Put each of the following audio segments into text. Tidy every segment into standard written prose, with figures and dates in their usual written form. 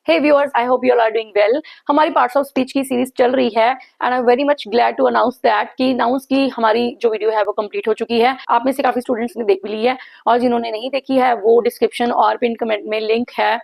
Hey viewers, I hope you all are doing well. हमारी parts of speech की series चल रही है and I am very much glad to announce that कि nouns की हमारी जो वीडियो है वो कंप्लीट हो चुकी है। आप में से काफी स्टूडेंट्स ने देख भी ली है और जिन्होंने नहीं देखी है वो डिस्क्रिप्शन और पिन कमेंट में लिंक है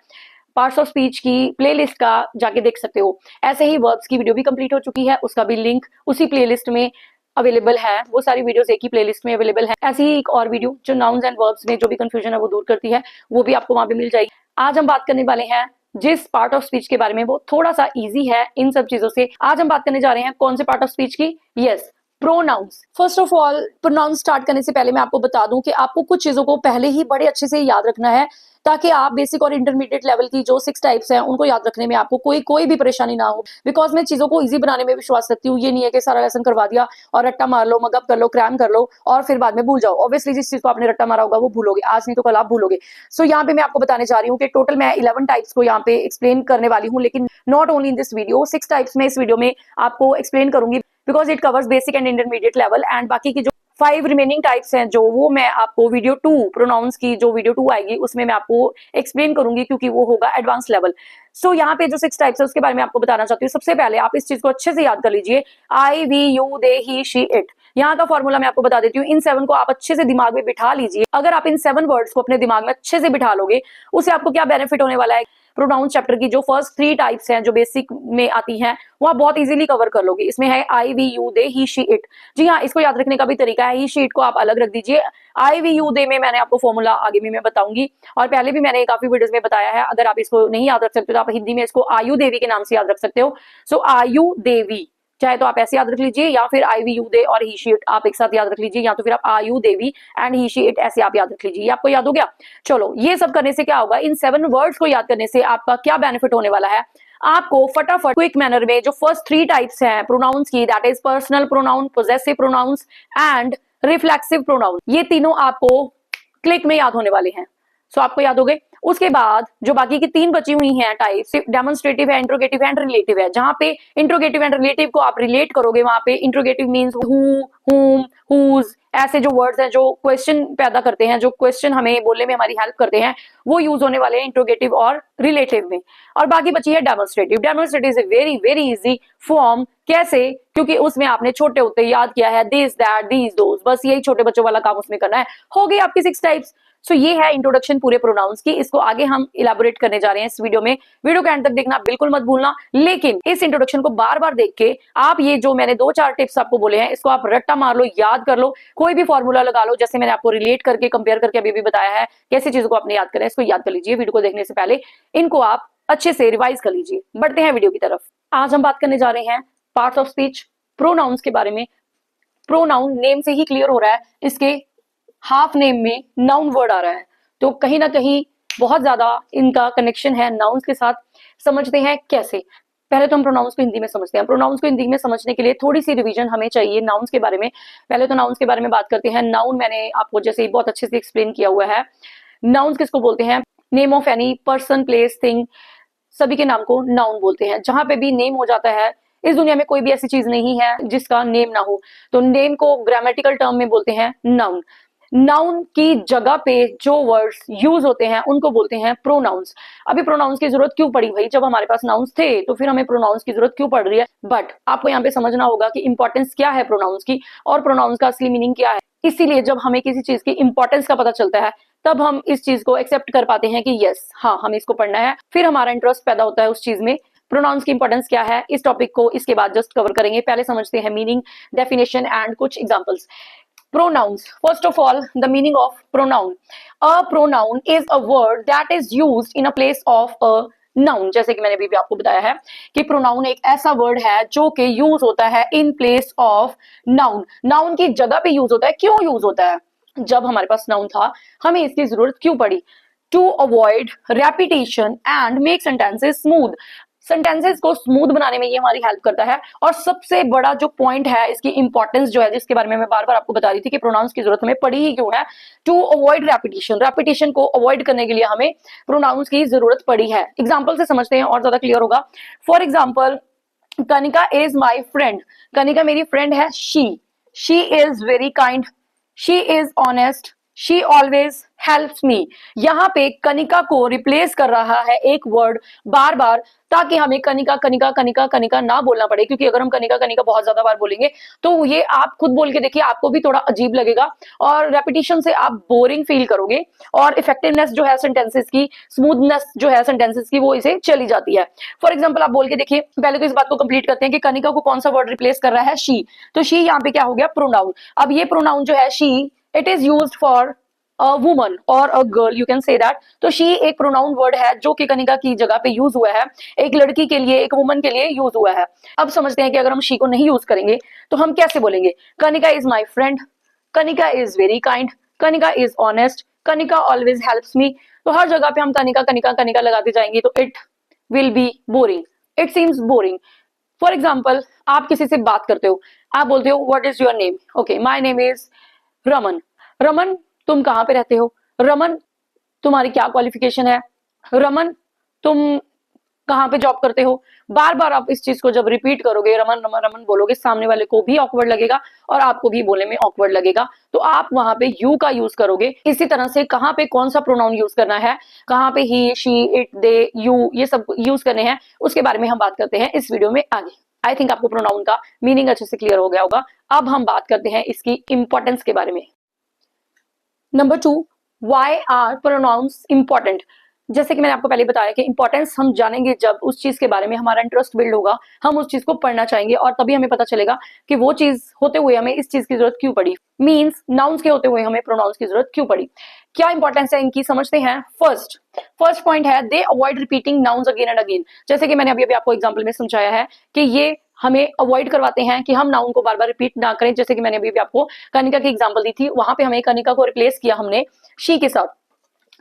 पार्ट्स ऑफ स्पीच की प्लेलिस्ट का, जाके देख सकते हो। ऐसे ही वर्ब्स की वीडियो भी कंप्लीट हो चुकी है, उसका भी लिंक उसी प्लेलिस्ट में अवेलेबल है। वो सारी वीडियोस एक ही प्लेलिस्ट में अवेलेबल है। ऐसी ही एक और वीडियो जो नाउन्स एंड वर्ब्स में जो भी कंफ्यूजन है वो दूर करती है, वो भी आपको वहां पे मिल जाएगी। आज हम बात करने वाले हैं जिस पार्ट ऑफ स्पीच के बारे में वो थोड़ा सा इजी है इन सब चीजों से। आज हम बात करने जा रहे हैं कौन से पार्ट ऑफ स्पीच की? Yes, pronouns. First of all, pronouns start करने से पहले मैं आपको बता दूं कि आपको कुछ चीजों को पहले ही बड़े अच्छे से याद रखना है ताकि आप बेसिक और इंटरमीडिएट लेवल की जो 6 टाइप्स हैं उनको याद रखने में आपको कोई भी परेशानी ना हो। बिकॉज मैं चीजों को इजी बनाने में विश्वास रखती हूँ। ये नहीं है कि सारा लेसन करवा दिया और रट्टा मार लो, मगअप कर लो, क्रैम कर लो और फिर बाद में भूल जाओ। ऑब्वियसली जिस चीज को आपने रट्टा मारा होगा वो भूलोगे, आज नहीं तो कल आप भूलोगे। सो यहाँ पे मैं आपको बताने जा रही हूँ कि टोटल मैं 11 टाइप्स को यहाँ पे एक्सप्लेन करने वाली हूँ, लेकिन not only in this video. 6 types में इस वीडियो में आपको एक्सप्लेन करूंगी because it covers basic and intermediate level. And बाकी की जो 5 रिमेनिंग टाइप्स हैं जो वो मैं आपको वीडियो 2 प्रोनाउंस की जो वीडियो 2 आएगी उसमें मैं आपको एक्सप्लेन करूंगी क्योंकि वो होगा एडवांस लेवल। सो यहाँ पे जो 6 टाइप्स है उसके बारे में आपको बताना चाहती हूँ। सबसे पहले आप इस चीज को अच्छे से याद कर लीजिए, I, we, you, they, he, she, it. यहाँ का फॉर्मूला मैं आपको बता देती हूँ। इन 7 को आप अच्छे से दिमाग में बिठा लीजिए। अगर आप इन 7 वर्ड्स को अपने दिमाग में अच्छे से बिठा लोगे, उससे आपको क्या बेनिफिट होने वाला है? प्रोनाउंस चैप्टर की जो फर्स्ट 3 टाइप्स हैं जो बेसिक में आती हैं वो आप बहुत इजीली कवर कर लोगे। इसमें है I, we, you, they, he, she, it. जी हाँ, इसको याद रखने का भी तरीका है। ही, शी, इट को आप अलग रख दीजिए। आई, वी, यू, दे में मैंने आपको फॉर्मूला आगे भी मैं बताऊंगी और पहले भी मैंने काफी वीडियोस में बताया है। अगर आप इसको नहीं याद रख सकते तो आप हिंदी में इसको आयु देवी के नाम से याद रख सकते हो। सो आयु देवी, चाहे तो आप ऐसे याद रख लीजिए या फिर आई, वी, यू, दे और ही, शी, इट आप एक साथ याद रख लीजिए, या तो फिर आप आयु देवी एंड ही, शी, इट ऐसे आप याद रख लीजिए। ये आपको याद हो गया? चलो, ये सब करने से क्या होगा? इन 7 वर्ड्स को याद करने से आपका क्या बेनिफिट होने वाला है? आपको फटाफट क्विक मैनर में जो फर्स्ट 3 टाइप्स हैं प्रोनाउंस की, that is personal pronoun, possessive pronouns and reflexive pronoun, ये तीनों आपको क्लिक में याद होने वाले हैं। सो आपको याद हो गए। उसके बाद जो बाकी की 3 बची हुई हैं टाइप्स, डेमोन्स्ट्रेटिव है, इंट्रोगेटिव एंड रिलेटिव है। जहां पे इंट्रोगेटिव एंड रिलेटिव को आप रिलेट करोगे वहां पे इंट्रोगेटिव मींस हु, हुम, हुज, ऐसे जो वर्ड्स हैं जो क्वेश्चन पैदा करते हैं, जो क्वेश्चन हमें बोलने में हमारी हेल्प करते हैं, वो यूज होने वाले हैं इंट्रोगेटिव और रिलेटिव में। और बाकी बची है demonstrative. Demonstrative is a very very easy form. कैसे? क्योंकि उसमें आपने छोटे होते याद किया है दिस, दैट, दीज, दोज, बस यही छोटे बच्चों वाला काम उसमें करना है। हो गई आपकी 6 टाइप्स। सो ये है इंट्रोडक्शन पूरे प्रोनाउंस की। इसको आगे हम इलेबोरेट करने जा रहे हैं इस वीडियो में। वीडियो के एंड तक देखना बिल्कुल मत भूलना। लेकिन इस इंट्रोडक्शन को बार बार देख के आप ये जो मैंने 2-4 टिप्स आपको बोले हैं इसको आप रट्टा मार लो, याद कर लो, कोई भी फॉर्मूला लगा लो। जैसे मैंने आपको रिलेट करके, कंपेयर करके अभी भी बताया है कैसी चीजों को आपने याद करें, इसको याद कर लीजिए। वीडियो को देखने से पहले इनको आप अच्छे से रिवाइज कर लीजिए। बढ़ते हैं वीडियो की तरफ। आज हम बात करने जा रहे हैं पार्ट्स ऑफ स्पीच प्रोनाउंस के बारे में। प्रोनाउन नेम से ही क्लियर हो रहा है, इसके हाफ नेम में नाउन वर्ड आ रहा है, तो कहीं ना कहीं बहुत ज्यादा इनका कनेक्शन है नाउन्स के साथ। समझते हैं कैसे? पहले तो हम प्रोनाउंस को हिंदी में समझते हैं। प्रोनाउंस को हिंदी में समझने के लिए थोड़ी सी रिवीजन हमें चाहिए नाउन्स के बारे में। पहले तो नाउन्स के बारे में बात करते हैं। नाउन मैंने आपको जैसे बहुत अच्छे से एक्सप्लेन किया हुआ है। नाउन्स किसको बोलते हैं? Name of any person, place, thing, सभी के नाम को नाउन बोलते हैं। जहां पे भी नेम हो जाता है, इस दुनिया में कोई भी ऐसी चीज नहीं है जिसका नेम ना हो, तो नेम को ग्रामेटिकल टर्म में बोलते हैं नाउन। नाउन की जगह पे जो वर्ड्स यूज होते हैं उनको बोलते हैं प्रोनाउंस। अभी प्रोनाउंस की जरूरत क्यों पड़ी भाई? जब हमारे पास नाउन्स थे तो फिर हमें प्रोनाउंस की जरूरत क्यों पड़ रही है? बट आपको यहाँ पे समझना होगा कि इंपॉर्टेंस क्या है प्रोनाउंस की और प्रोनाउंस का असली मीनिंग क्या है। इसीलिए जब हमें किसी चीज की इंपॉर्टेंस का पता चलता है तब हम इस चीज को एक्सेप्ट कर पाते हैं कि यस, हाँ, हमें इसको पढ़ना है। फिर हमारा इंटरेस्ट पैदा होता है उस चीज में। प्रोनाउंस की इंपॉर्टेंस क्या है, इस टॉपिक को इसके बाद जस्ट कवर करेंगे। पहले समझते हैं मीनिंग, डेफिनेशन एंड कुछ examples. Pronouns. First of all, the meaning of pronoun. A pronoun is a word that is used in a place of a noun. जैसे कि मैंने भी आपको बताया है कि प्रोनाउन एक ऐसा वर्ड है जो कि यूज होता है in place of noun. Noun की जगह पे यूज होता है। क्यों यूज होता है? जब हमारे पास नाउन था हमें इसकी जरूरत क्यों पड़ी? To avoid repetition and make sentences smooth. Sentences को स्मूथ बनाने में ये हमारी हेल्प करता है। और सबसे बड़ा जो पॉइंट है इसकी इंपॉर्टेंस जो है, जिसके बारे में मैं बार बार आपको बता रही थी कि प्रोनाउंस की जरूरत हमें पड़ी ही क्यों है, टू अवॉइड रेपिटेशन। रेपिटेशन को अवॉइड करने के लिए हमें प्रोनाउंस की जरूरत पड़ी है। एग्जाम्पल से समझते हैं और ज्यादा क्लियर होगा। For example, Kanika is my friend. Kanika मेरी फ्रेंड है। She is very kind, she is honest, she always helps me. यहाँ पे कनिका को रिप्लेस कर रहा है एक वर्ड बार बार, ताकि हमें कनिका कनिका कनिका कनिका ना बोलना पड़े, क्योंकि अगर हम कनिका कनिका बहुत ज्यादा बार बोलेंगे तो ये आप खुद बोल के देखिए, आपको भी थोड़ा अजीब लगेगा और रेपिटेशन से आप बोरिंग फील करोगे और इफेक्टिवनेस जो है सेंटेंसेस की, स्मूथनेस जो है सेंटेंसेस की, वो इसे चली जाती है। फॉर एग्जाम्पल आप बोल के देखिए, पहले तो इस बात को कंप्लीट करते हैं कि कनिका को कौन सा वर्ड रिप्लेस कर रहा है, शी। तो शी यहाँ पे क्या हो गया, प्रोनाउन। अब ये प्रोनाउन जो है she, it is used for a woman और a girl, you can say that. तो शी एक प्रोनाउन वर्ड है जो कि कनिका की जगह पे यूज हुआ है, एक लड़की के लिए, एक वुमन के लिए यूज हुआ है। अब समझते हैं कि अगर हम शी को नहीं यूज करेंगे तो हम कैसे बोलेंगे। Kanika is my friend, Kanika is very kind, Kanika is honest, Kanika always helps me. तो हर जगह पे हम कनिका कनिका कनिका लगाते जाएंगे तो it will be boring, it seems boring. For example, आप किसी से बात करते हो, आप बोलते हो what is your name, okay my name is Raman. Raman तुम कहाँ पे रहते हो, रमन तुम्हारी क्या क्वालिफिकेशन है, रमन तुम कहाँ पे जॉब करते हो। बार बार आप इस चीज को जब रिपीट करोगे, रमन रमन रमन बोलोगे, सामने वाले को भी ऑकवर्ड लगेगा और आपको भी बोलने में ऑकवर्ड लगेगा। तो आप वहां पे यू का यूज करोगे। इसी तरह से कहाँ पे कौन सा प्रोनाउन यूज करना है, कहाँ पे ही, शी, इट, दे, यू, ये सब यूज करने हैं, उसके बारे में हम बात करते हैं इस वीडियो में आगे। आई थिंक आपको प्रोनाउन का मीनिंग अच्छे से क्लियर हो गया होगा। अब हम बात करते हैं इसकी इंपॉर्टेंस के बारे में। Number 2, why are pronouns important. जैसे कि मैंने आपको पहले बताया कि इंपॉर्टेंस हम जानेंगे जब उस चीज के बारे में हमारा इंटरेस्ट बिल्ड होगा, हम उस चीज को पढ़ना चाहेंगे और तभी हमें पता चलेगा कि वो चीज होते हुए हमें इस चीज की जरूरत क्यों पड़ी, मींस नाउन्स के होते हुए हमें प्रोनाउंस की जरूरत क्यों पड़ी। क्या इंपॉर्टेंस है इनकी, समझते हैं। फर्स्ट पॉइंट है, दे avoid repeating nouns again and again. जैसे कि मैंने अभी आपको एग्जाम्पल में समझाया है कि ये हमें अवॉइड करवाते हैं कि हम नाउन को बार बार रिपीट ना करें। जैसे कि मैंने अभी आपको कनिका की एग्जांपल दी थी, वहां पे हमें कनिका को रिप्लेस किया हमने शी के साथ।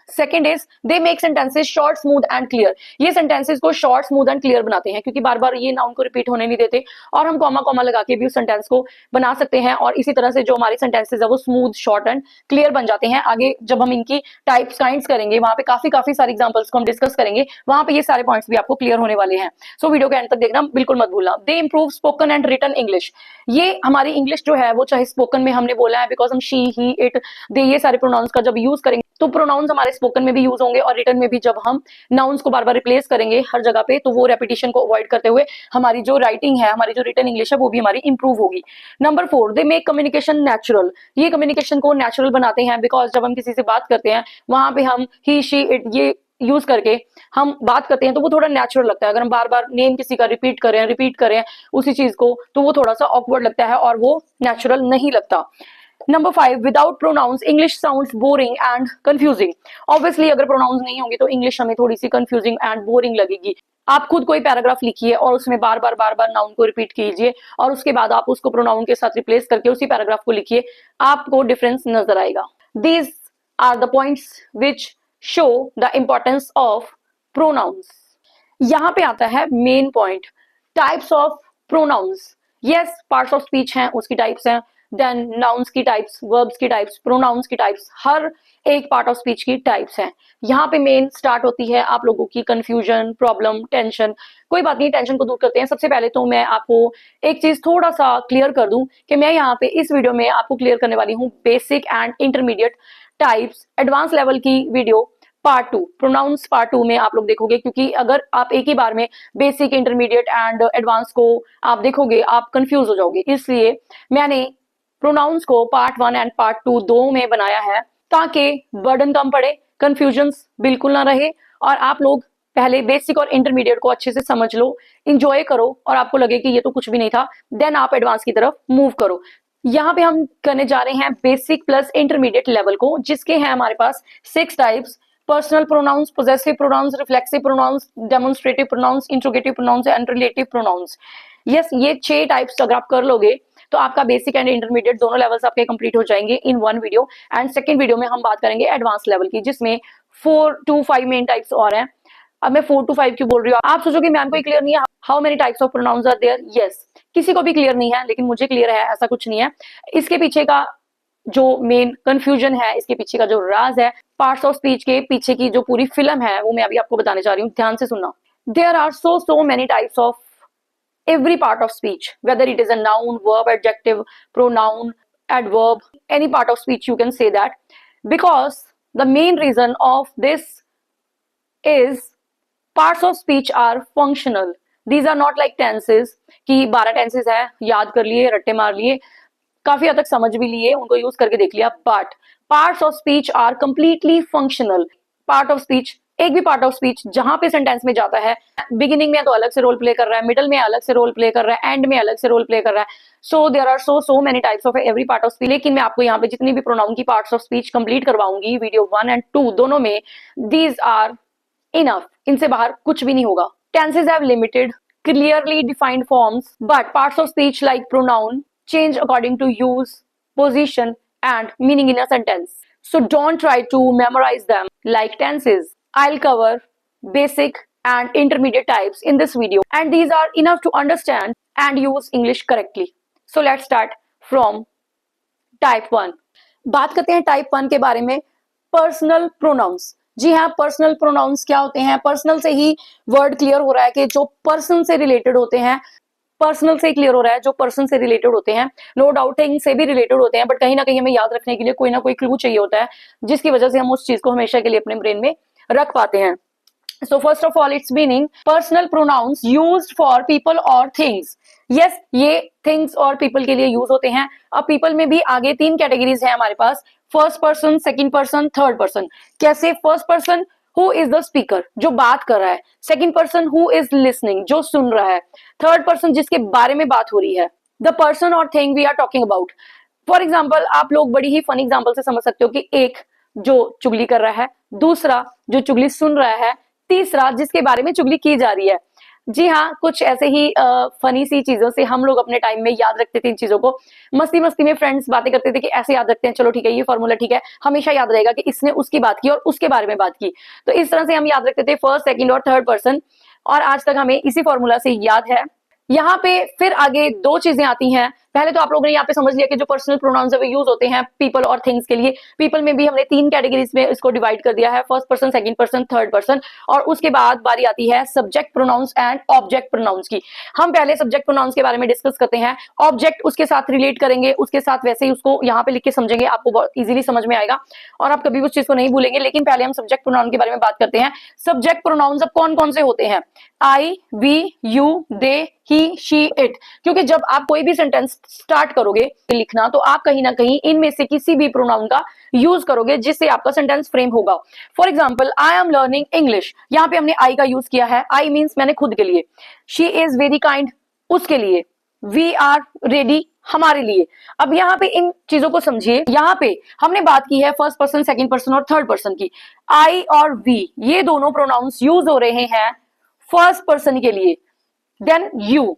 Second is they make sentences short, smooth and clear. ये सेंटेंसेस को शॉर्ट, स्मूथ एंड क्लियर बनाते हैं, क्योंकि बार बार ये नाउन को रिपीट होने नहीं देते और हम कॉमा कॉमा लगा के भी उस सेंटेंस को बना सकते हैं और इसी तरह से जो हमारे सेंटेंसेस है वो स्मूथ, शॉर्ट एंड क्लियर बन जाते हैं। आगे जब हम इनकी टाइप्स, काइंड्स करेंगे, वहां पे काफी सारे एग्जांपल्स को हम डिस्कस करेंगे, वहां पे ये सारे पॉइंट्स भी आपको क्लियर होने वाले हैं। सो वीडियो के एंड तक देखना बिल्कुल मत भूलना। They improve spoken and written English. ये हमारी इंग्लिश जो है वो, चाहे स्पोकन में हमने बोला है, बिकॉज हम शी, ही, इट, दे, ये सारे प्रोनाउंस का जब यूज करेंगे तो प्रोनाउंस हमारे स्पोकन में भी यूज होंगे और रिटन में भी। जब हम नाउन्स को बार बार रिप्लेस करेंगे हर जगह पे तो वो रेपिटेशन को अवॉइड करते हुए हमारी जो राइटिंग है, हमारी जो रिटन इंग्लिश है, वो भी हमारी इंप्रूव होगी। Number 4, they make communication natural. ये कम्युनिकेशन को नेचुरल बनाते हैं, बिकॉज जब हम किसी से बात करते हैं वहां पे हम ही, शी, इट, ये यूज करके हम बात करते हैं तो वो थोड़ा नेचुरल लगता है। अगर हम बार बार नेम किसी का रिपीट करें उसी चीज को, तो वो थोड़ा सा ऑकवर्ड लगता है और वो नेचुरल नहीं लगता। Number 5, without pronouns English sounds boring and confusing. Obviously अगर प्रोनाउंस नहीं होंगे तो इंग्लिश हमें थोड़ी सी कंफ्यूजिंग एंड बोरिंग लगेगी। आप खुद कोई पैराग्राफ लिखिए और उसमें बार बार नाउन को रिपीट कीजिए और उसके बाद आप उसको प्रोनाउन के साथ रिप्लेस करके उसी पैराग्राफ को लिखिए, आपको डिफरेंस नजर आएगा। These are the points which show the importance of pronouns. यहां पे आता है main point, types of pronouns. Yes, parts of speech हैं, उसकी टाइप्स हैं, देन नाउन्स की टाइप्स, वर्ब्स की टाइप्स, प्रोनाउंस की टाइप्स, हर एक पार्ट ऑफ स्पीच की टाइप्स हैं। यहाँ पे मेन स्टार्ट होती है आप लोगों की कंफ्यूजन, प्रॉब्लम, टेंशन। कोई बात नहीं, टेंशन को दूर करते हैं। सबसे पहले तो मैं आपको एक चीज थोड़ा सा क्लियर कर दूं कि मैं यहाँ पे इस वीडियो में आपको क्लियर करने वाली हूँ basic and intermediate types. Advance level की वीडियो पार्ट 2, प्रोनाउंस पार्ट 2 में आप लोग देखोगे, क्योंकि अगर आप एक ही बार में बेसिक, इंटरमीडिएट एंड एडवांस को आप देखोगे आप कंफ्यूज हो जाओगे। इसलिए मैंने प्रोनाउंस को पार्ट 1 एंड पार्ट 2 दो में बनाया है, ताकि बर्डन कम पड़े, कंफ्यूजन्स बिल्कुल ना रहे और आप लोग पहले बेसिक और इंटरमीडिएट को अच्छे से समझ लो, इंजॉय करो और आपको लगे कि ये तो कुछ भी नहीं था, देन आप एडवांस की तरफ मूव करो। यहाँ पे हम करने जा रहे हैं बेसिक प्लस इंटरमीडिएट लेवल को, जिसके हैं हमारे पास 6 types: personal pronouns, possessive pronouns, reflexive pronouns, demonstrative pronouns, interrogative pronouns and relative pronouns. Yes, ये 6 टाइप्स अगर आप कर लोगे तो आपका बेसिक एंड इंटरमीडिएट दोनों लेवल्स आपके कंप्लीट हो जाएंगे in one video. And second video में हम बात करेंगे एडवांस लेवल की, जिसमें 4 to 5 मेन टाइप्स और हैं। अब मैं 4 to 5 क्यों बोल रही हूँ, आप सोचोगे मैम को क्लियर नहीं है, how many types of pronouns are there. Yes, किसी को भी क्लियर नहीं है, लेकिन मुझे क्लियर है, ऐसा कुछ नहीं है। इसके पीछे का जो मेन कंफ्यूजन है, इसके पीछे का जो राज है, पार्ट्स ऑफ स्पीच के पीछे की जो पूरी फिल्म है, वो मैं अभी आपको बताने जा रही हूँ, ध्यान से सुनना। There are so many types of every part of speech, whether it is a noun, verb, adjective, pronoun, adverb, any part of speech you can say that. because the main reason of this is parts of speech are functional. These are not like tenses कि 12 tenses है, याद कर लिए, रट्टे मार लिए, काफी हद तक समझ भी लिए, उनको यूज करके देख लिया, but parts of speech are completely functional. Part of speech, एक भी पार्ट ऑफ स्पीच जहां पे सेंटेंस में जाता है, बिगिनिंग में तो अलग से रोल प्ले कर रहा है, मिडल में अलग से रोल प्ले कर रहा है, एंड में अलग से रोल प्ले कर रहा है. So there are so many types of every part of speech. लेकिन मैं आपको यहाँ पे जितनी भी प्रोनाउन की पार्ट्स ऑफ स्पीच कंप्लीट करवाऊंगी वीडियो 1 and 2 दोनों में, दीज आर इनफ. इनसे बाहर कुछ भी नहीं होगा. Tenses have limited clearly defined forms, but parts of speech like pronoun change according to use, position, and meaning in a sentence. So don't try to memorize them like tenses. I'll cover basic and intermediate types in this video, and these are enough to understand and use English correctly. So let's start from type 1. बात करते हैं type 1 के बारे में, personal pronouns. जी हाँ, personal pronouns क्या होते हैं? पर्सनल से ही वर्ड क्लियर हो रहा है कि जो पर्सन से रिलेटेड होते हैं, पर्सनल से क्लियर हो रहा है जो पर्सन से रिलेटेड होते हैं. नो डाउट थिंग से भी रिलेटेड होते हैं, बट कहीं ना कहीं हमें याद रखने के लिए कोई ना कोई क्लू चाहिए होता है, जिसकी वजह से हम उस चीज को हमेशा के लिए अपने ब्रेन में रख पाते हैं. So first of all, its meaning, personal pronouns used for people or things. Yes, ये things और people के लिए यूज होते हैं. अब people में भी आगे 3 कैटेगरीज हैं हमारे पास, first person, second person, third person. कैसे? First person, who is the speaker, जो बात कर रहा है. Second person, who is listening, जो सुन रहा है. थर्ड पर्सन, जिसके बारे में बात हो रही है. द पर्सन और thing we are talking about. For example, आप लोग बड़ी ही फनी एग्जाम्पल से समझ सकते हो कि एक जो चुगली कर रहा है, दूसरा जो चुगली सुन रहा है, तीसरा जिसके बारे में चुगली की जा रही है. जी हाँ, कुछ ऐसे ही फनी सी चीजों से हम लोग अपने टाइम में याद रखते थे इन चीजों को. मस्ती मस्ती में फ्रेंड्स बातें करते थे कि ऐसे याद रखते हैं, चलो ठीक है, ये फॉर्मूला ठीक है, हमेशा याद रहेगा कि इसने उसकी बात की और उसके बारे में बात की. तो इस तरह से हम याद रखते थे फर्स्ट, सेकंड और थर्ड पर्सन, और आज तक हमें इसी फॉर्मूला से याद है. यहाँ पे फिर आगे 2 चीजें आती हैं. पहले तो आप लोगों ने यहाँ पे समझ लिया कि जो पर्सनल प्रोनाउंस है वो यूज होते हैं पीपल और थिंग्स के लिए. पीपल में भी हमने 3 कैटेगरीज में इसको डिवाइड कर दिया है, first person, second person, third person. और उसके बाद बारी आती है subject pronouns and object pronouns की. हम पहले सब्जेक्ट प्रोनाउंस के बारे में डिस्कस करते हैं, ऑब्जेक्ट उसके साथ रिलेट करेंगे, उसके साथ वैसे ही उसको यहाँ पे लिख के समझेंगे, आपको बहुत इजीली समझ में आएगा और आप कभी उस चीज को नहीं भूलेंगे. लेकिन पहले हम सब्जेक्ट प्रोनाउन के बारे में बात करते हैं. सब्जेक्ट प्रोनाउंस अब कौन कौन से होते हैं? I, we, you, they, he, she, it. क्योंकि जब आप कोई भी सेंटेंस स्टार्ट करोगे लिखना, तो आप कहीं ना कहीं इनमें से किसी भी प्रोनाउन का यूज करोगे जिससे आपका सेंटेंस फ्रेम होगा. For example, I am learning English. यहाँ पे हमने आई का यूज किया है. आई मीन्स मैंने खुद के लिए. शी इज वेरी काइंड, उसके लिए. वी आर रेडी, हमारे लिए. अब यहाँ पे इन चीजों को समझिए. यहाँ पे हमने बात की है फर्स्ट पर्सन, सेकंड पर्सन और थर्ड पर्सन की. आई और वी, ये दोनों प्रोनाउंस यूज हो रहे हैं फर्स्ट पर्सन के लिए. देन यू,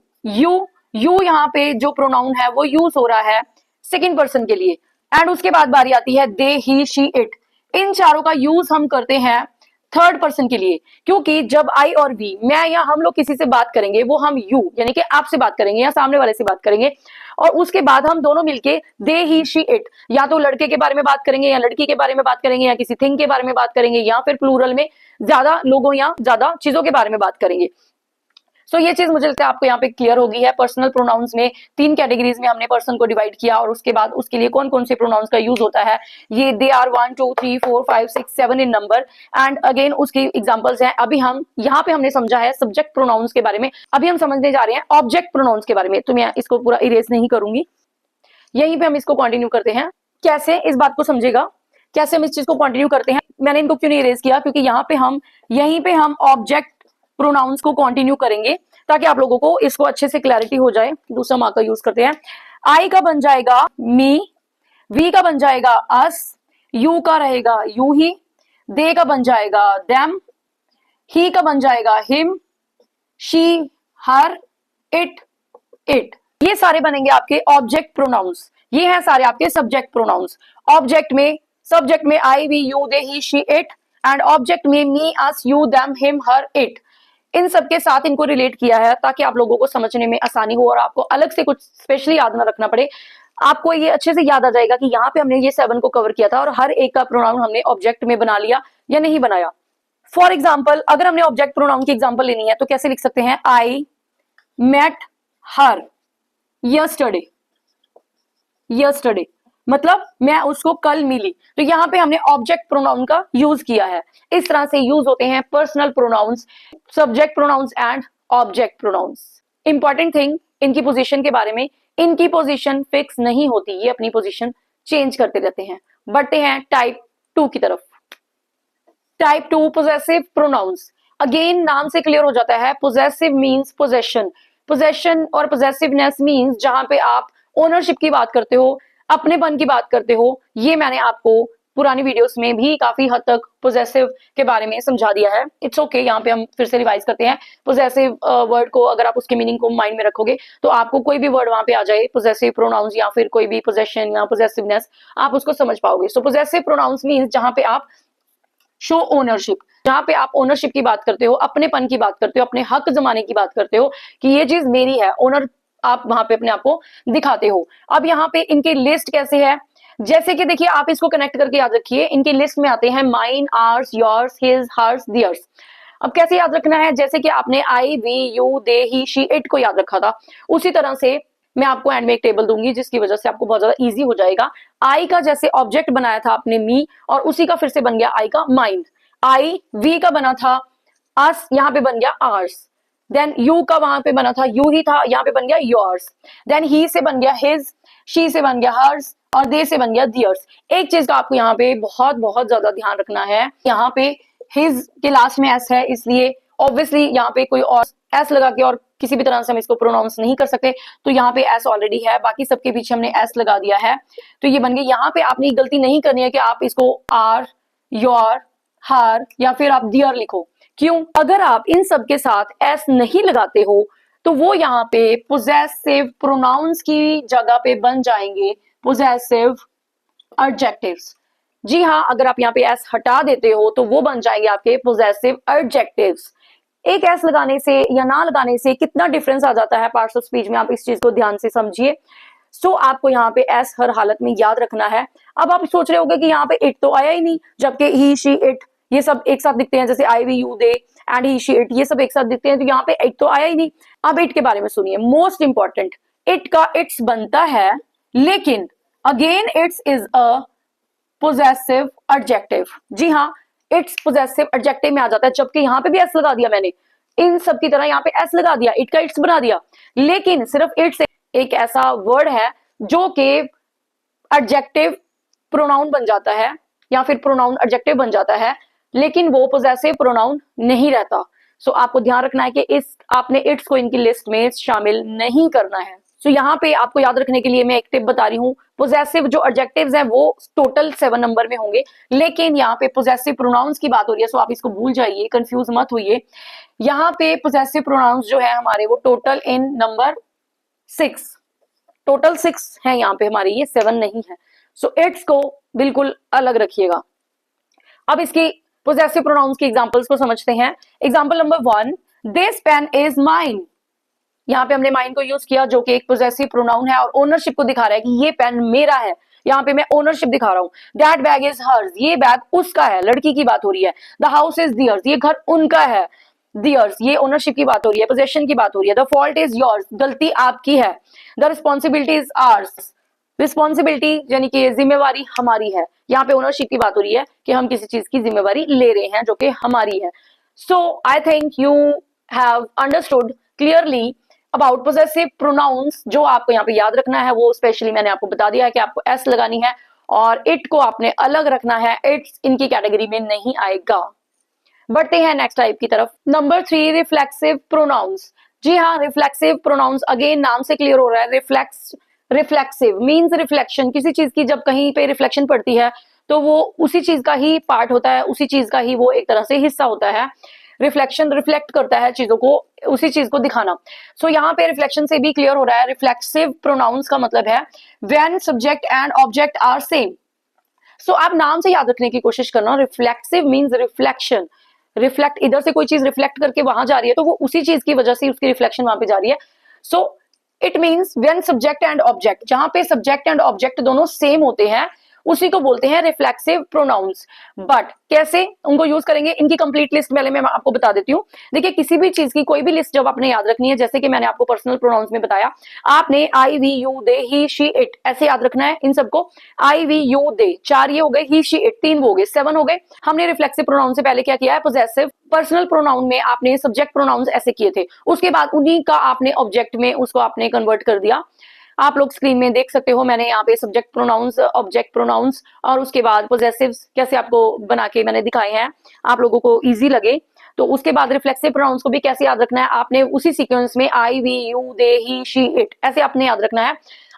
यू यहाँ पे जो प्रोनाउन है वो यूज हो रहा है सेकंड पर्सन के लिए. एंड उसके बाद बारी आती है दे, ही, शी, इट. इन चारों का यूज हम करते हैं थर्ड पर्सन के लिए. क्योंकि जब आई और वी, मैं या हम लोग किसी से बात करेंगे, वो हम यू यानी कि आपसे बात करेंगे या सामने वाले से बात करेंगे, और उसके बाद हम दोनों मिलके दे, ही, शी, इट, या तो लड़के के बारे में बात करेंगे या लड़की के बारे में बात करेंगे या किसी थिंग के बारे में बात करेंगे, या फिर प्लूरल में ज्यादा लोगों या ज्यादा चीजों के बारे में बात करेंगे. सो ये चीज मुझे लगता है आपको यहाँ पे क्लियर होगी है. पर्सनल प्रोनाउंस में 3 कैटेगरीज में हमने पर्सन को डिवाइड किया, और उसके बाद उसके लिए कौन कौन से प्रोनाउंस का यूज होता है. ये they are 1 2 3 4 5 6 7 in number. And again उसकी एग्जांपल्स हैं. अभी हम यहाँ पे हमने समझा है सब्जेक्ट प्रोनाउंस के बारे में, अभी हम समझने जा रहे हैं ऑब्जेक्ट प्रोनाउंस के बारे में. तो मैं इसको पूरा इरेज नहीं करूंगी, यहीं पे हम इसको कंटिन्यू करते हैं. कैसे, इस बात को समझेगा कैसे हम इस चीज को कंटिन्यू करते हैं. मैंने इनको क्यों नहीं इरेज किया, क्योंकि यहाँ पे हम ऑब्जेक्ट प्रोनाउंस को कंटिन्यू करेंगे ताकि आप लोगों को इसको अच्छे से क्लैरिटी हो जाए. दूसरा मार्कर यूज करते हैं. आई का बन जाएगा मी, वी का बन जाएगा अस, यू का रहेगा यू ही, दे का बन जाएगा देम, ही का बन जाएगा हिम, शी, हर, इट. ये सारे बनेंगे आपके ऑब्जेक्ट प्रोनाउंस. ये हैं सारे आपके सब्जेक्ट प्रोनाउंस. सब्जेक्ट में I, we, you, they, he, she, it, and object में me, us, you, them, him, her, it. इन सबके साथ इनको रिलेट किया है ताकि आप लोगों को समझने में आसानी हो और आपको अलग से कुछ स्पेशली याद ना रखना पड़े. आपको ये अच्छे से याद आ जाएगा कि यहाँ पे हमने ये 7 को कवर किया था और हर एक का प्रोनाउन हमने ऑब्जेक्ट में बना लिया या नहीं बनाया. फॉर एग्जाम्पल, अगर हमने ऑब्जेक्ट प्रोनाउन की एग्जाम्पल लेनी है तो कैसे लिख सकते हैं? I met her yesterday. मतलब मैं उसको कल मिली, तो यहाँ पे हमने ऑब्जेक्ट प्रोनाउन का यूज किया है। इस तरह से यूज होते हैं personal pronouns, subject pronouns and object pronouns. Important thing इनकी पोजीशन के बारे में, इनकी पोजीशन फिक्स नहीं होती, ये अपनी पोजीशन चेंज करते रहते हैं। बढ़ते हैं टाइप 2 की तरफ। Type 2 possessive pronounce. अगेन नाम से क्लियर हो जाता है, पोजेसिव मींस पोजेशन। पोजेशन और पोजेसिवनेस मींस जहां पे आप ओनरशिप की बात करते हो, अपनेपन की बात करते हो। ये मैंने आपको पुरानी वीडियोस में भी काफी हद तक पोजेसिव के बारे में समझा दिया है। इट्स ओके, यहाँ पे हम फिर से रिवाइज करते हैं। पोजेसिव वर्ड को अगर आप उसके मीनिंग को माइंड में रखोगे तो आपको कोई भी वर्ड वहां पे आ जाए, पोजेसिव प्रोनाउंस या फिर कोई भी पोजेशन या पोजेसिवनेस, आप उसको समझ पाओगे। सो पोजेसिव प्रोनाउंस मींस जहां पे आप शो ओनरशिप, जहां पे आप ओनरशिप की बात करते हो, अपनेपन की बात करते हो, अपने हक जमाने की बात करते हो कि ये चीज मेरी है, ओनर आप वहां पे अपने आप को दिखाते हो। अब यहाँ पे इनकी लिस्ट कैसे है, जैसे कि देखिए आप इसको कनेक्ट करके याद रखिए, इनकी लिस्ट में आते हैं mine, ours, yours, his, hers, theirs. अब कैसे याद रखना है, जैसे कि आपने I, we, you, they, he, she, it को याद रखा था, उसी तरह से मैं आपको एंड में एक टेबल दूंगी जिसकी वजह से आपको बहुत ज्यादा इजी हो जाएगा। आई का जैसे ऑब्जेक्ट बनाया था आपने मी, और उसी का फिर से बन गया आई का माइंड। आई, वी का बना था अस, यहाँ पे बन गया आर्स। देन यू का वहां पे बना था यू ही था, यहाँ पे बन गया योर्स। देन ही से बन गया हिज, शी से बन गया हर्स, और दे से बन गया दियर्स। एक चीज का आपको यहाँ पे बहुत बहुत ज्यादा ध्यान रखना है, यहाँ पे हिज के लास्ट में एस है, इसलिए ऑब्वियसली यहाँ पे कोई और एस लगा के और किसी भी तरह से हम इसको प्रोनाउंस नहीं कर सकते, तो यहाँ पे एस ऑलरेडी है, बाकी सबके पीछे हमने एस लगा दिया है, तो ये बन गया। यहाँ पे आपने गलती नहीं करनी है कि आप इसको आर, योर, हर या फिर आप दियर लिखो। क्यों? अगर आप इन सब के साथ एस नहीं लगाते हो तो वो यहाँ पे पोजेसिव प्रोनाउंस की जगह पे बन जाएंगे पोजेसिव एडजेक्टिव्स। जी हाँ, अगर आप यहाँ पे एस हटा देते हो तो वो बन जाएंगे आपके पोजेसिव एडजेक्टिव्स। एक एस लगाने से या ना लगाने से कितना डिफरेंस आ जाता है पार्ट्स ऑफ स्पीच में, आप इस चीज को ध्यान से समझिए। सो आपको यहाँ पे एस हर हालत में याद रखना है। अब आप सोच रहे होंगे कि यहाँ पे इट तो आया ही नहीं, जबकि ही, शी, इट ये सब एक साथ दिखते हैं, जैसे I, we, you, they and he, she, it ये सब एक साथ दिखते हैं, तो यहाँ पे इट तो आया ही नहीं। अब इट के बारे में सुनिए, मोस्ट इंपॉर्टेंट, इट का इट्स बनता है, लेकिन again its is a possessive adjective. जी हाँ, इट्स पोजेसिव एडजेक्टिव में आ जाता है, जबकि यहाँ पे भी एस लगा दिया मैंने, इन सब की तरह यहाँ पे एस लगा दिया, इट का इट्स बना दिया, लेकिन सिर्फ इट्स एक ऐसा वर्ड है जो कि एडजेक्टिव प्रोनाउन बन जाता है या फिर प्रोनाउन एडजेक्टिव बन जाता है, लेकिन वो पोजेसिव प्रोनाउन नहीं रहता। सो आपको ध्यान रखना है कि इस आपने इट्स को इनकी लिस्ट में शामिल नहीं करना है। सो यहाँ पे आपको याद रखने के लिए मैं एक टिप बता रही हूँ, पोजेसिव जो एडजेक्टिव्स हैं वो टोटल 7 नंबर में होंगे, लेकिन यहाँ पे पोजेसिव प्रोनाउंस की बात हो रही है, सो आप इसको भूल जाइए, कंफ्यूज मत होइए। यहाँ पे पोजेसिव प्रोनाउंस जो है हमारे वो टोटल इन नंबर 6, टोटल 6 है यहाँ पे हमारे, ये 7 नहीं है। सो इट्स को बिल्कुल अलग रखिएगा। अब इसकी पोजेसिव प्रोनाउंस की एग्जांपल्स को समझते हैं। Example number 1, this pen is mine. यहाँ पे हमने माइन को यूज किया जो कि एक पोजेसिव प्रोनाउन है और ओनरशिप को दिखा रहा है कि ये पेन मेरा है, यहाँ पे मैं ओनरशिप दिखा रहा हूँ। दैट बैग इज हर्स, ये बैग उसका है, लड़की की बात हो रही है। द हाउस इज दियर्स, ये घर उनका है। दियर्स, ये ओनरशिप की बात हो रही है, पोजेशन की बात हो रही है। द फॉल्ट इज योर्स, गलती आपकी है। The responsibility is hours, responsibility यानी कि जिम्मेवारी हमारी है। यहाँ पे ओनरशिप की बात हो रही है कि हम किसी चीज की जिम्मेवारी ले रहे हैं जो कि हमारी है। So I think you have understood clearly about possessive pronouns. जो आपको यहाँ पे याद रखना है वो स्पेशली मैंने आपको बता दिया है कि आपको एस लगानी है और इट को आपने अलग रखना है, इट्स इनकी कैटेगरी में नहीं आएगा। बढ़ते हैं नेक्स्ट टाइप की तरफ। Number 3, reflexive pronouns. जी हाँ, रिफ्लेक्सिव प्रोनाउंस अगेन नाम से क्लियर हो रहा है, रिफ्लेक्सिव मींस रिफ्लेक्शन। किसी चीज की जब कहीं पे रिफ्लेक्शन पड़ती है तो वो उसी चीज का ही पार्ट होता है, उसी चीज का ही वो एक तरह से हिस्सा होता है। रिफ्लेक्शन रिफ्लेक्ट करता है चीजों को, उसी चीज को दिखाना। सो यहाँ पे रिफ्लेक्शन से भी क्लियर हो रहा है, रिफ्लेक्सिव प्रोनाउंस का मतलब है when subject and object are same. So आप नाम से याद रखने की कोशिश करना, रिफ्लेक्सिव मींस रिफ्लेक्शन। रिफ्लेक्ट, इधर से कोई चीज रिफ्लेक्ट करके वहां जा रही है तो वो उसी चीज की वजह से उसकी रिफ्लेक्शन वहां पे जा रही है। So it means when subject and object, जहां पे सब्जेक्ट एंड ऑब्जेक्ट दोनों सेम होते हैं उसी को बोलते हैं रिफ्लेक्सिव प्रोनाउंस। बट कैसे उनको यूज करेंगे, इनकी कंप्लीट लिस्ट पहले मैं आपको बता देती हूँ। देखिए किसी भी चीज की कोई भी लिस्ट जब आपने याद रखनी है, जैसे कि मैंने आपको पर्सनल प्रोनाउंस में बताया, आपने I we you they he she it ऐसे याद रखना है इन सबको। आई वी यू दे 4 ये हो गए, ही शी इट 3 वो हो गए, 7 हो गए। हमने रिफ्लेक्सिव प्रोनाउन से पहले क्या किया है, पोजेसिव। पर्सनल प्रोनाउन में आपने सब्जेक्ट प्रोनाउंस ऐसे किए थे, उसके बाद उन्हीं का आपने ऑब्जेक्ट में उसको आपने कन्वर्ट कर दिया। आप लोग स्क्रीन में देख सकते हो, मैंने यहाँ पे सब्जेक्ट प्रोनाउंस, ऑब्जेक्ट प्रोनाउंस और उसके बाद पोजेसिव्स कैसे आपको बना के मैंने दिखाए हैं, आप लोगों को इजी लगे। तो उसके बाद रिफ्लेक्सिव प्रोनाउंस को भी कैसे याद रखना है, आपने उसी सीक्वेंस में I we you they he she it ऐसे आपने याद रखना है।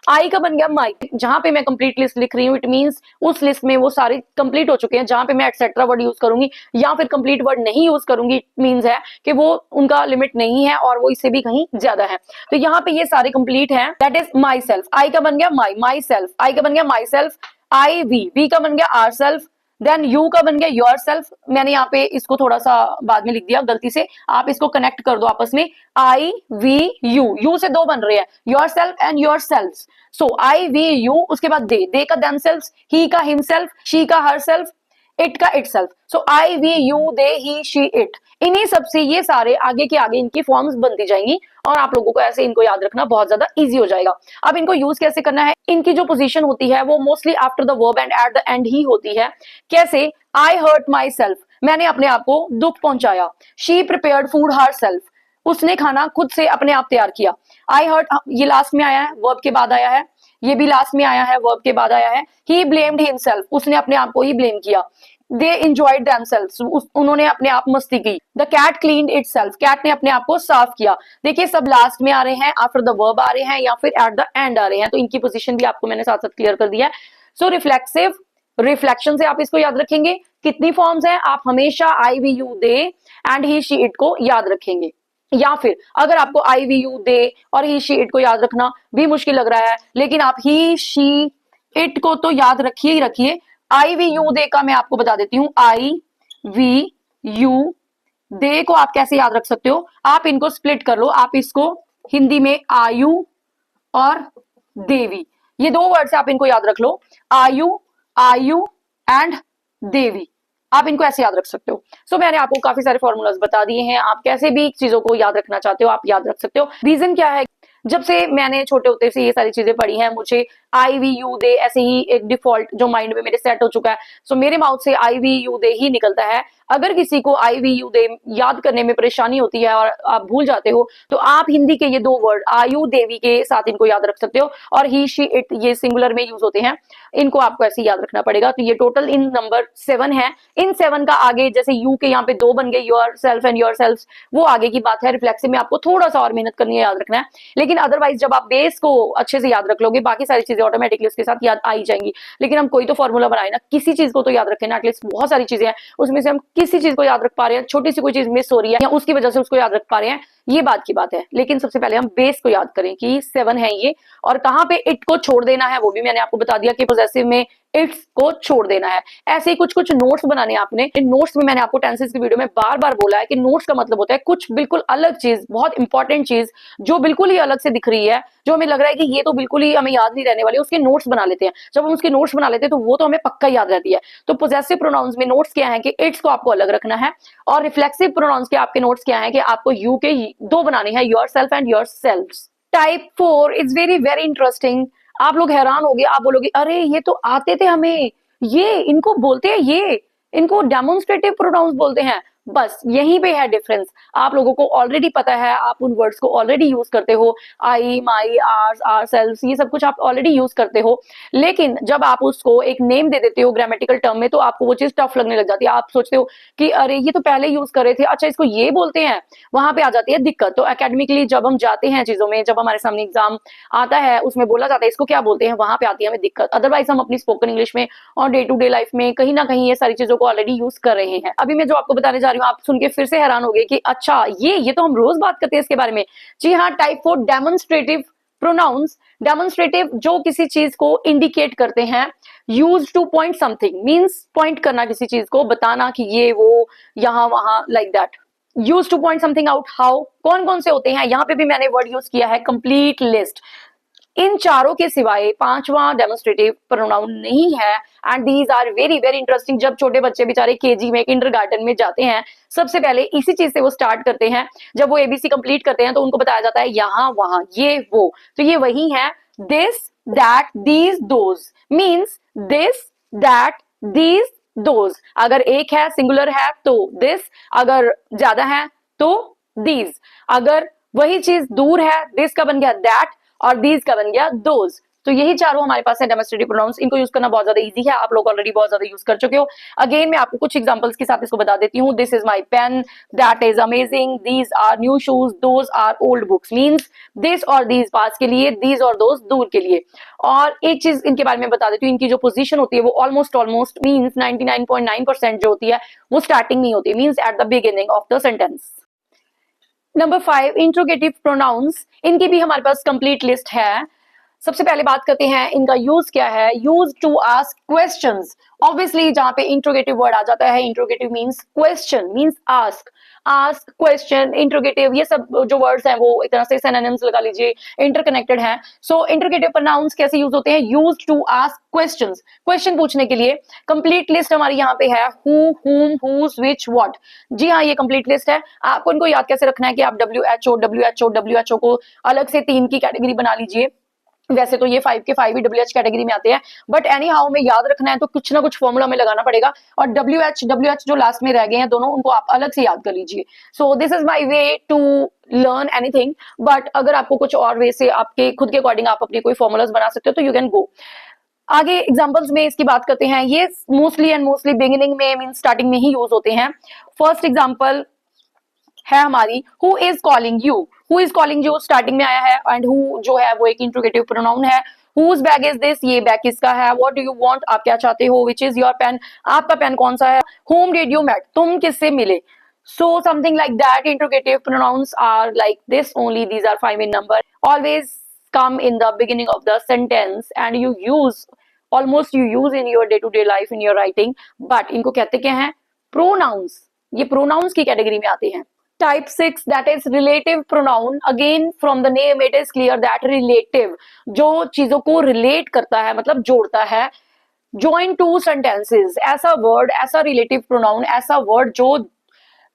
आई का बन गया माई, जहां पे मैं कंप्लीट लिस्ट लिख रही हूँ, इट मींस उस लिस्ट में वो सारे कंप्लीट हो चुके हैं। जहां पे मैं एटसेट्रा वर्ड यूज करूंगी या फिर कंप्लीट वर्ड नहीं यूज करूंगी, इट मींस है कि वो उनका लिमिट नहीं है और वो इससे भी कहीं ज्यादा है। तो यहाँ पे ये सारे कंप्लीट हैं, दैट इज माई सेल्फ। आई का बन गया माई, माई सेल्फ। आई का बन गया माई सेल्फ। आई वी का बन गया आर सेल्फ। देन यू का बन गया योर सेल्फ। मैंने यहाँ पे इसको थोड़ा सा बाद में लिख दिया गलती से, आप इसको कनेक्ट कर दो आपस में। आई वी यू से 2 बन रहे हैं, yourself and yourself. So I we you, उसके बाद दे का देम सेल्फ, ही का हिम सेल्फ, शी का हर सेल्फ, इट का itself. So I we you they he she it, इन्हीं सबसे ये सारे आगे के आगे इनकी फॉर्म्स बनती जाएंगी और आप लोगों को ऐसे इनको याद रखना बहुत ज्यादा इजी हो जाएगा। अब इनको यूज कैसे करना है, इनकी जो पोजीशन होती है वो mostly after the verb and at the and he होती है। कैसे, आई हर्ट माई सेल्फ, मैंने अपने आप को दुख पहुंचाया। She prepared food her self, उसने खाना खुद से अपने आप तैयार किया। आई हर्ट, ये लास्ट में आया है, वर्ब के बाद आया है। ये भी लास्ट में आया है, वर्ब के बाद आया है। ही ब्लेम्ड हिमसेल्फ, उसने अपने आप को ही ब्लेम किया। दे इंजॉयड देमसेल्व्स, उन्होंने अपने आप मस्ती की। The cat cleaned itself, cat ने अपने आप को साफ किया। देखिए सब लास्ट में आ रहे हैं, आफ्टर द वर्ब आ रहे हैं या फिर एट द एंड आ रहे हैं, तो इनकी पोजीशन भी आपको मैंने साथ साथ क्लियर कर दिया है। सो रिफ्लेक्सिव, रिफ्लेक्शन से आप इसको याद रखेंगे। कितनी फॉर्म्स हैं, आप हमेशा I we you they and he she it को याद रखेंगे। या फिर अगर आपको आई वी यू दे और ही शी इट को याद रखना भी मुश्किल लग रहा है, लेकिन आप ही शी इट को तो याद रखिए ही रखिए। आई वी यू दे का मैं आपको बता देती हूँ। आई वी यू दे को आप कैसे याद रख सकते हो, आप इनको स्प्लिट कर लो। आप इसको हिंदी में आयु और देवी, ये 2 वर्ड से आप इनको याद रख लो। आयु, आयु एंड देवी, आप इनको ऐसे याद रख सकते हो। सो मैंने आपको काफी सारे फॉर्मूलाज बता दिए हैं, आप कैसे भी चीजों को याद रखना चाहते हो आप याद रख सकते हो। रीजन क्या है, जब से मैंने छोटे होते से ये सारी चीजें पढ़ी हैं, मुझे आई वी यू दे ऐसे ही एक डिफॉल्ट जो माइंड में मेरे सेट हो चुका है। सो मेरे माउथ से आई वी यू दे ही निकलता है। अगर किसी को आई वी यू दे याद करने में परेशानी होती है और आप भूल जाते हो, तो आप हिंदी के ये 2 वर्ड आयु देवी के साथ इनको याद रख सकते हो। और ही शी इट ये सिंगुलर में यूज होते हैं, इनको आपको ऐसे याद रखना पड़ेगा। तो ये टोटल इन नंबर 7 है। इन 7 का आगे जैसे यू के यहाँ पे 2 बन गए, your self and your self, वो आगे की बात है। रिफ्लेक्सिव में आपको थोड़ा सा और मेहनत करनी है, याद रखना है। लेकिन अदरवाइज जब आप बेस को अच्छे से याद रख लोगे, बाकी सारी चीजें ऑटोमेटिकली उसके साथ याद आ ही जाएंगी। लेकिन हम कोई तो फॉर्मूला बनाए ना, किसी चीज को तो याद रखें ना, एटलीस्ट बहुत सारी चीजें हैं उसमें से हम किसी चीज को याद रख पा रहे हैं, छोटी सी कोई चीज मिस हो रही है या उसकी वजह से उसको याद रख पा रहे हैं, ये बात की बात है। लेकिन सबसे पहले हम बेस को याद करें कि 7 है ये, और कहाँ पे इट को छोड़ देना है वो भी मैंने आपको बता दिया कि पोजेसिव में इट्स को छोड़ देना है। ऐसे ही कुछ कुछ नोट्स बनाने आपने। इन नोट्स में मैंने आपको टेंसेस की वीडियो में बार बार बोला है कि नोट्स का मतलब होता है कुछ बिल्कुल अलग चीज, बहुत इंपॉर्टेंट चीज जो बिल्कुल ही अलग से दिख रही है, जो हमें लग रहा है कि ये तो बिल्कुल ही हमें याद नहीं रहने वाली, उसके नोट्स बना लेते हैं। जब हम उसके नोट्स बना लेते हैं तो वो तो हमें पक्का याद रहती है। तो पोजेसिव प्रोनाउंस में नोट्स क्या है कि इट्स को आपको अलग रखना है, और रिफ्लेक्सिव प्रोनाउंस के आपके नोट्स क्या है कि आपको यू के 2 बनाने हैं, yourself and your selves. Type 4 is very very interesting. आप लोग हैरान होगे, आप बोलोगे अरे ये तो आते थे हमें, ये इनको बोलते हैं, ये इनको डेमोन्स्ट्रेटिव प्रोनाउंस बोलते हैं। बस यहीं पे है डिफरेंस। आप लोगों को ऑलरेडी पता है, आप उन वर्ड्स को ऑलरेडी यूज करते हो, आई, माई, आर्स, आर सेल्फ, ये सब कुछ आप ऑलरेडी यूज करते हो। लेकिन जब आप उसको एक नेम दे देते हो ग्रामेटिकल टर्म में, तो आपको वो चीज टफ लगने लग जाती है। आप सोचते हो कि अरे ये तो पहले यूज कर रहे थे, अच्छा इसको ये बोलते हैं, वहां पे आ जाती है दिक्कत। तो एकेडमिकली जब हम जाते हैं चीजों में, जब हमारे सामने एग्जाम आता है उसमें बोला जाता है इसको क्या बोलते हैं, वहां पे आती है हमें दिक्कत। अदरवाइज हम अपनी स्पोकन इंग्लिश में और डे टू डे लाइफ में कहीं ना कहीं ये सारी चीजों को ऑलरेडी यूज कर रहे हैं। अभी मैं जो आपको बताने जा रही हूँ, आप सुन के फिर से हैरान हो गए कि अच्छा ये तो हम रोज बात करते हैं इसके बारे में। जी हाँ, टाइप 4 डेमोन्स्ट्रेटिव प्रोनाउंस। डेमोन्स्ट्रेटिव जो किसी चीज को इंडिकेट करते हैं, use two point something, means point करना किसी चीज को, बताना कि ये वो यहाँ वहां, like that. Use two point something out. How, कौन कौन से होते हैं, यहाँ पे भी मैंने वर्ड यूज किया है कंप्लीट लिस्ट। इन चारों के सिवाय पांचवा डेमोस्ट्रेटिव प्रोनाउन नहीं है। And these are very very interesting. जब छोटे बच्चे बेचारे केजी में, किंडरगार्टन में जाते हैं, सबसे पहले इसी चीज से वो स्टार्ट करते हैं। जब वो एबीसी कंप्लीट करते हैं तो उनको बताया जाता है यहाँ वहां ये वो, तो ये वही है। This, that, these, those means this, that, these, those. अगर एक है, सिंगुलर है तो दिस, अगर ज्यादा है तो दीज। अगर वही चीज दूर है, दिस का बन गया दैट और दीज का बन गया दोज। तो यही चारों हमारे पास है डेमोस्ट्रेटिव प्रोनाउंस। इनको यूज करना बहुत ज्यादा इजी है, आप लोग ऑलरेडी बहुत ज्यादा यूज कर चुके हो। अगेन मैं आपको कुछ एग्जांपल्स के साथ इसको बता देती हूँ। This is my pen, that is amazing, these are new shoes, those are old books. Means this और दीज पास के लिए, दीज और दोज दूर के लिए। और एक चीज इनके बारे में बता देती हूँ, इनकी जो पोजीशन होती है वो ऑलमोस्ट मींस 99.9% जो होती है वो स्टार्टिंग नहीं होती, means at the beginning of the sentence. Number 5, interrogative pronounce. इनकी भी हमारे पास कंप्लीट लिस्ट है। सबसे पहले बात करते हैं इनका यूज क्या है। Use to ask questions. Obviously जहां पे इंट्रोगेटिव वर्ड आ जाता है, interrogative means question, means ask, ask, question, interrogative, ये सब जो वर्ड्स हैं वो एक तरह से सिनोनिम्स लगा लीजिए, इंटरकनेक्टेड हैं। सो इंट्रोगेटिव प्रोनाउंस कैसे यूज होते हैं? Use to ask questions, question पूछने के लिए। कंप्लीट लिस्ट हमारी यहाँ पे है, हु, हुम, हुज, विच, व्हाट। जी हाँ, ये कंप्लीट लिस्ट है। आपको इनको याद कैसे रखना है कि आप WHO को अलग से 3 की कैटेगरी बना लीजिए। वैसे तो ये 5 के 5 ही WH कैटेगरी में आते हैं, बट एनी हाउ में याद रखना है तो कुछ ना कुछ फॉर्मूला में लगाना पड़ेगा। और WH जो लास्ट में रह गए हैं दोनों, उनको आप अलग से याद कर लीजिए। So this is my way to learn anything. But अगर आपको कुछ और वे से आपके खुद के अकॉर्डिंग आप अपने कोई फॉर्मूलाज बना सकते हो तो यू कैन गो। आगे एग्जाम्पल्स में इसकी बात करते हैं। ये मोस्टली बिगिनिंग में मीन स्टार्टिंग में ही यूज होते हैं। फर्स्ट एग्जाम्पल है हमारी, who is calling you. Who is calling you starting में आया है, एंड हु जो है वो एक इंट्रोगेटिव प्रोनाउन है। हुज बैग इज दिस, ये बैग किसका है। व्हाट डू यू वांट, आप क्या चाहते हो। विच इज योर पेन, आपका पेन कौन सा है। whom did you met, तुम किससे मिले। so something like that. Interrogative pronouns are like this only. These are 5 in number, always come in the beginning of the sentence and you use in your day to day life in your writing. but इनको कहते क्या हैं? pronouns। ये pronouns की category में आते हैं। Type 6, that is relative pronoun. Again from the name it is clear that relative, जो चीजों को relate करता है, मतलब जोड़ता है। Join two sentences, ऐसा word, ऐसा relative pronoun, ऐसा word जो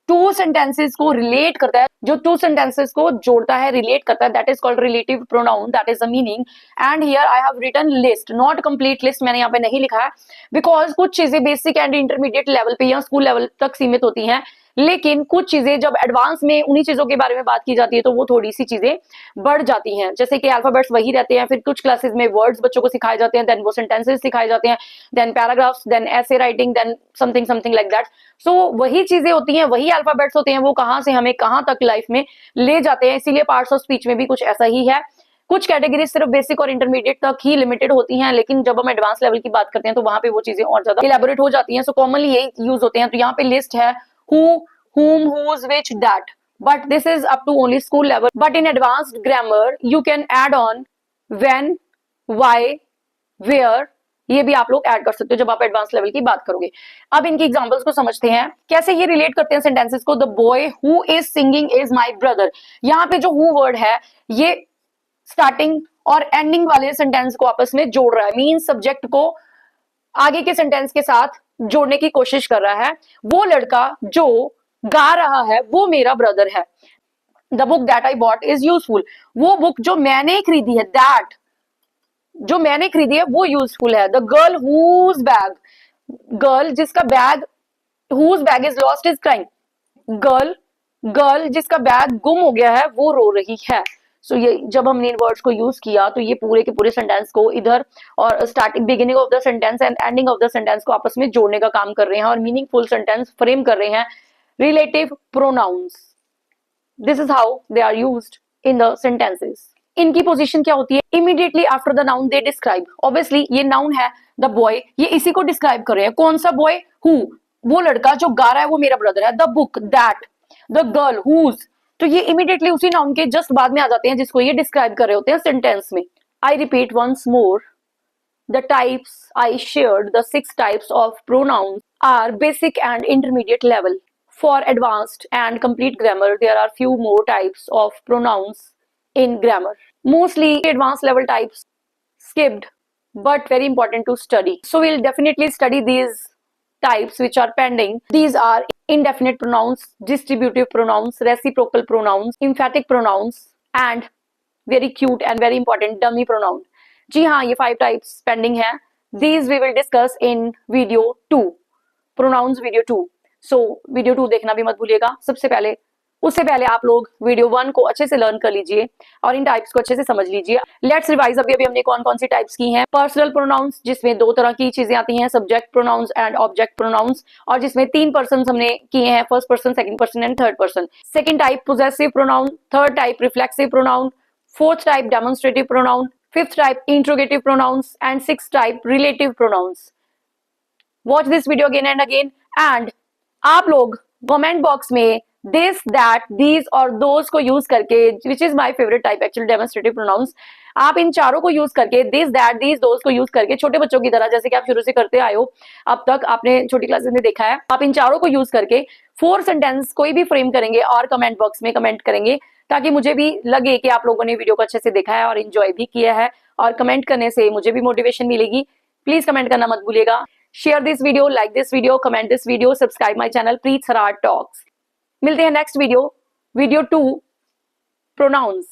टू सेंटेंसेस को रिलेट करता है, जो टू सेंटेंसेस को जोड़ता है, रिलेट करता है, that is called relative pronoun. That is the meaning. And here I have written list, not complete list, मैंने यहाँ पे नहीं लिखा है बिकॉज कुछ चीजें बेसिक एंड इंटरमीडिएट लेवल पे या स्कूल लेवल तक सीमित होती हैं, लेकिन कुछ चीजें जब एडवांस में उन्हीं चीजों के बारे में बात की जाती है तो वो थोड़ी सी चीजें बढ़ जाती हैं। जैसे कि अल्फाबेट्स वही रहते हैं, फिर कुछ क्लासेस में वर्ड्स बच्चों को सिखाए जाते हैं, देन वो सेंटेंसेस सिखाए जाते हैं, देन पैराग्राफ्स, देन ऐसे writing, then something like that. So वही चीजें होती हैं, वही अल्फाबेट्स होते हैं, वो कहाँ से हमें कहाँ तक लाइफ में ले जाते हैं। इसीलिए पार्ट्स ऑफ स्पीच में भी कुछ ऐसा ही है। कुछ कैटेगरी सिर्फ बेसिक और इंटरमीडिएट तक ही लिमिटेड होती हैं, लेकिन जब हम एडवांस लेवल की बात करते हैं तो वहां पे वो चीजें और ज्यादा इलेबोरेट हो जाती हैं। सो कॉमनली यही यूज होते हैं। तो यहाँ पे लिस्ट है who, whom, whose, which, that. But this is up to only school level. But in advanced grammar, you can add on when, why, where. ये भी आप लोग ऐड कर सकते हो जब आप एडवांस लेवल की बात करोगे। अब इनकी एग्जांपल्स को समझते हैं, कैसे ये रिलेट करते हैं सेंटेंसेस को। The boy who is singing is my brother. यहाँ पे जो हु वर्ड है ये स्टार्टिंग और एंडिंग वाले सेंटेंस को आपस में जोड़ रहा है, मीन सब्जेक्ट को आगे के सेंटेंस के साथ जोड़ने की कोशिश कर रहा है। वो लड़का जो गा रहा है वो मेरा ब्रदर है। The book that I bought is useful. वो बुक जो मैंने खरीदी है, दैट जो मैंने खरीदी है वो यूजफुल है। The girl whose bag, girl जिसका bag, whose bag is lost is crying. Girl जिसका बैग गुम हो गया है वो रो रही है। सो ये जब हमने इन वर्ड्स को यूज किया तो ये पूरे के पूरे सेंटेंस को इधर और starting beginning of the sentence and ending of the sentence को आपस में जोड़ने का काम कर रहे हैं और मीनिंगफुल सेंटेंस फ्रेम कर रहे हैं। Relative pronouns, this is how they are used in the sentences. इनकी पोजीशन क्या होती है? Immediately after the noun they describe. Obviously ये noun है the boy, ये इसी को डिस्क्राइब कर रहे हैं। कौन सा boy? Who, वो लड़का जो गा रहा है वो मेरा ब्रदर है। The book, that, the girl, whose, तो ये इमीडिएटली उसी नाउन के जस्ट बाद में आ जाते हैं जिसको ये डिस्क्राइब कर रहे होते हैं सेंटेंस में। I repeat once more, the types I shared, the 6 types of pronouns are basic and intermediate level. For advanced and complete grammar, there are few more types of pronouns in grammar. mostly advanced level types skipped, but very important to study. So we'll definitely study these types which are pending. These are indefinite pronouns, distributive pronouns, reciprocal pronouns, emphatic pronouns, and very cute and very important dummy pronoun. जी हाँ, ये 5 types pending है. These we will discuss in video 2, pronouns video 2. So video 2 देखना भी मत भूलिएगा. उससे पहले आप लोग वीडियो 1 को अच्छे से लर्न कर लीजिए और इन टाइप्स को अच्छे से समझ लीजिए. Let's revise. अभी हमने कौन कौन सी टाइप्स की हैं. पर्सनल प्रोनाउंस, जिसमें 2 तरह की चीजें आती हैं, subject pronouns and object pronouns, और जिसमें 3 पर्सन हमने किए हैं, first person, second person and third person. Second type possessive pronoun, third type reflexive pronoun, fourth type demonstrative pronoun, fifth type interrogative pronouns and sixth type relative pronouns. Watch this video again and again. And आप लोग comment box में this, that, these और those को use करके, which is my favourite type actually, demonstrative pronounce, आप इन चारों को use करके, दिस, दैट, दीज, दोज को यूज करके छोटे बच्चों की तरह, जैसे कि आप शुरू से करते आए हो, अब तक आपने छोटी क्लासेस में देखा है, आप इन चारों को यूज करके 4 सेंटेंस कोई भी फ्रेम करेंगे और कमेंट बॉक्स में कमेंट करेंगे, ताकि मुझे भी लगे कि आप लोगों ने वीडियो को अच्छे से देखा है और एंजॉय भी किया है. और कमेंट करने से मुझे भी मोटिवेशन मिलेगी. प्लीज कमेंट करना मत भूलिएगा. Share this video, like this video, comment this video, subscribe my channel Preet Sarath talks. मिलते हैं नेक्स्ट वीडियो 2, प्रोनाउंस.